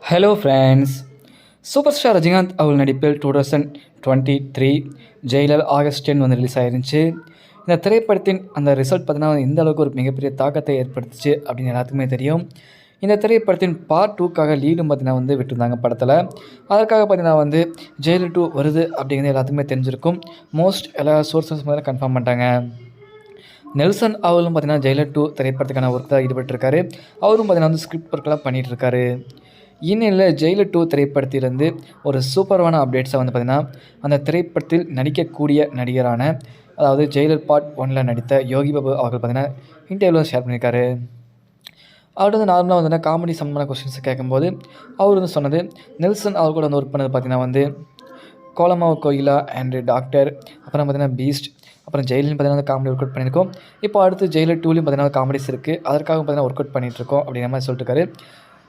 Hello friends. Super star Rajinikanth அவர்கள் நடிப்பில் 2023 Jailer August 10 வந்து ரிலீஸ் ஆயிருந்துச்சு. இந்த திரைப்படத்தின் அந்த ரிசல்ட் பார்த்தீங்கன்னா எந்த அளவுக்கு ஒரு மிகப்பெரிய தாக்கத்தை ஏற்படுத்துச்சு அப்படின்னு எல்லாத்துக்குமே தெரியும். இந்த திரைப்படத்தின் பார்ட் 2க்காக லீடும் பார்த்தீங்கன்னா வந்து விட்டுருந்தாங்க படத்தில். அதற்காக பார்த்தீங்கன்னா வந்து ஜெயிலர் 2 வருது அப்படிங்கிறது எல்லாத்துக்குமே தெரிஞ்சிருக்கும். மோஸ்ட் எல்லா சோர்ஸஸ் பார்த்தீங்கன்னா கன்ஃபார்ம் பண்ணிட்டாங்க. நெல்சன் அவர்களும் பார்த்தீங்கன்னா ஜெயிலர் 2 திரைப்படத்துக்கான ஒர்க்கில் ஈடுபட்டிருக்காரு. அவரும் பார்த்தீங்கன்னா வந்து ஸ்கிரிப்ட் ஒர்க்கெல்லாம் பண்ணிகிட்டு இருக்காரு. இந்நிலையில் ஜெயிலர் 2 திரைப்படத்திலிருந்து ஒரு சூப்பரான அப்டேட்ஸை வந்து பார்த்திங்கன்னா அந்த திரைப்படத்தில் நடிக்கக்கூடிய நடிகரான அதாவது ஜெயிலர் பார்ட் 1ல் நடித்த யோகி பாபு அவர்கள் பார்த்திங்கன்னா இன்டர்வியூவில் ஷேர் பண்ணியிருக்காரு. அவர் வந்து நார்மலாக வந்து காமெடி சம்பந்தமான கொஸ்டின்ஸை கேட்கும்போது அவர் வந்து சொன்னது, நெல்சன் அவர் கூட வந்து ஒர்க் பண்ணது பார்த்திங்கன்னா வந்து கோலமாவு கோயிலா அண்டு டாக்டர், அப்புறம் பார்த்திங்கன்னா பீஸ்ட், அப்புறம் ஜெயிலின் பார்த்திங்கன்னா வந்து காமெடி ஒர்க் அவுட் பண்ணியிருக்கோம். இப்போ அடுத்து ஜெயிலர் 2லையும் பார்த்திங்கன்னா காமெடிஸ் இருக்குது, அதற்காக பார்த்திங்கன்னா ஒர்க் அவுட் பண்ணிகிட்ருக்கோம் அப்படிங்கிற மாதிரி சொல்லிட்டுருக்காரு.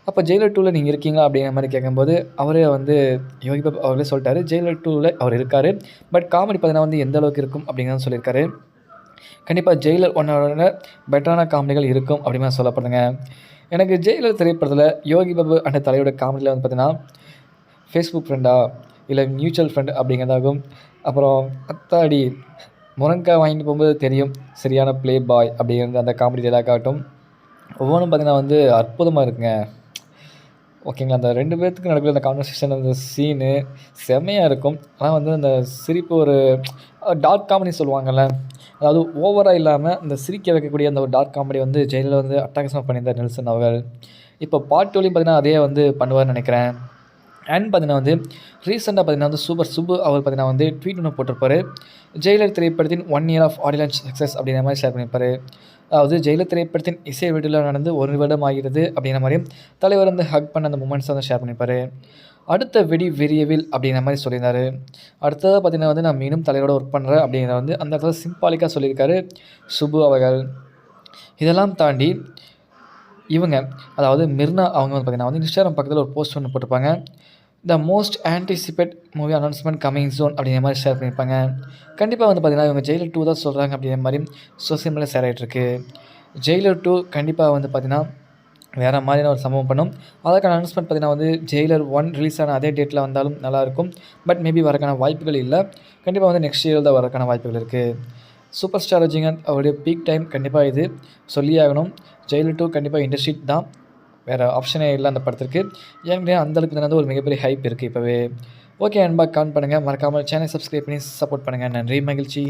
அப்போ ஜெயிலர் 2ல் நீங்கள் இருக்கீங்களா அப்படிங்கிற மாதிரி கேட்கும்போது அவரே வந்து யோகி பாபு அவர்களே சொல்லிட்டாரு, ஜெயிலர் 2ல் அவர் இருக்கார். பட் காமெடி பார்த்தீங்கன்னா வந்து எந்த அளவுக்கு இருக்கும் அப்படிங்கிறத சொல்லியிருக்காரு. கண்டிப்பாக ஜெயிலர் 1ஓட பெட்டரான காமெடிகள் இருக்கும் அப்படின்னு சொல்லப்படுதுங்க. எனக்கு ஜெயிலர் திரைப்படத்தில் யோகி பாபு அந்த தலையோட காமெடியில் வந்து பார்த்தீங்கன்னா ஃபேஸ்புக் ஃப்ரெண்டா இல்லை மியூச்சுவல் ஃப்ரெண்ட் அப்படிங்கிறதாகும். அப்புறம் அத்தாடி முருங்கைக்காய் வாங்கிட்டு போகும்போது தெரியும் சரியான ப்ளே பாய் அப்படிங்கிற அந்த காமெடி டைலாக்காகட்டும் ஒவ்வொன்றும் பார்த்திங்கன்னா வந்து அற்புதமாக இருக்குங்க. ஓகேங்களா, அந்த 2 பேர்த்துக்கு நடக்கிற அந்த கான்வர்சேஷன் அந்த சீனு செம்மையாக இருக்கும். ஆனால் வந்து அந்த சிரிப்பு ஒரு டார்க் காமெடி சொல்லுவாங்கள்ல, அதாவது ஓவராக இல்லாமல் இந்த சிரிக்க வைக்கக்கூடிய அந்த ஒரு டார்க் காமெடி வந்து ஜெயிலில் வந்து அட்டகாசமாக பண்ணியிருந்தார் நெல்சன் அவர்கள். இப்போ பார்ட் 2லையும் பார்த்திங்கன்னா அதே வந்து பண்ணுவார்னு நினைக்கிறேன். அண்ட் பார்த்திங்கன்னா வந்து ரீசெண்டாக பார்த்திங்கன்னா வந்து சூப்பர் சுப்பு அவர் பார்த்திங்கன்னா வந்து ட்வீட் ஒன்று போட்டிருப்பார். ஜெயிலர் திரைப்படத்தின் 1 இயர் ஆஃப் ஆடியன்ஸ் சக்ஸஸ் அப்படிங்கிற மாதிரி ஷேர் பண்ணியிருப்பார். அதாவது ஜெயிலர் திரைப்படத்தின் இசை வீடியோவில் நடந்து 1 வருடம் ஆகிறது அப்படிங்கிற மாதிரி தலைவர் வந்து ஹக் பண்ண அந்த மூமெண்ட்ஸை வந்து ஷேர் பண்ணியிருப்பார். அடுத்த வெடி விரியவில் அப்படிங்கிற மாதிரி சொல்லியிருந்தார். அடுத்ததாக பார்த்திங்கன்னா வந்து நான் மீண்டும் தலைவரோட ஒர்க் பண்ணுறேன் அப்படிங்கிறத வந்து அந்த இடத்துல சிம்பாலிக்காக சொல்லியிருக்காரு சுப்பு அவர்கள். இதெல்லாம் தாண்டி இவங்க அதாவது மிர்னா அவங்க வந்து பார்த்திங்கன்னா வந்து இன்ஸ்டாகிராம் பக்கத்தில் ஒரு போஸ்ட் ஒன்று போட்டிருப்பாங்க. The most anticipated movie announcement coming soon அப்படிங்கிற மாதிரி ஷேர் பண்ணியிருப்பாங்க. கண்டிப்பாக வந்து பார்த்திங்கன்னா இவங்க ஜெயிலர் 2 தான் சொல்கிறாங்க அப்படிங்கிற மாதிரி சோசியல் மீடியா ஷேர் ஆகிட்டுருக்கு. ஜெயிலர் 2 கண்டிப்பாக வந்து பார்த்திங்கன்னா வேறு மாதிரியான ஒரு சம்பவம் பண்ணும். அதற்கான அனௌன்ஸ்மெண்ட் பார்த்திங்கன்னா வந்து ஜெயிலர் 1 ரிலீஸ் ஆன அதே டேட்டில் வந்தாலும் நல்லாயிருக்கும். பட் மேபி வரக்கான வாய்ப்புகள் இல்லை. கண்டிப்பாக வந்து நெக்ஸ்ட் இயர் தான் வரக்கான வாய்ப்புகள் இருக்குது. சூப்பர் ஸ்டார் ரஜினிகாந்த் அவருடைய பீக் டைம் கண்டிப்பாக இது சொல்லியே ஆகணும். ஜெயிலர் 2 கண்டிப்பாக இண்டஸ்ட்ரி தான், வேறு ஆப்ஷனே இல்லை அந்த படத்திற்கு. ஏன்னா அந்தளவுக்கு தானே ஒரு மிகப்பெரிய ஹைப் இருக்குது இப்போவே. ஓகே நண்பா, கமெண்ட் பண்ணுங்கள், மறக்காமல் சேனல் சப்ஸ்கிரைப் பண்ணி சப்போர்ட் பண்ணுங்கள். நன்றி, மகிழ்ச்சி.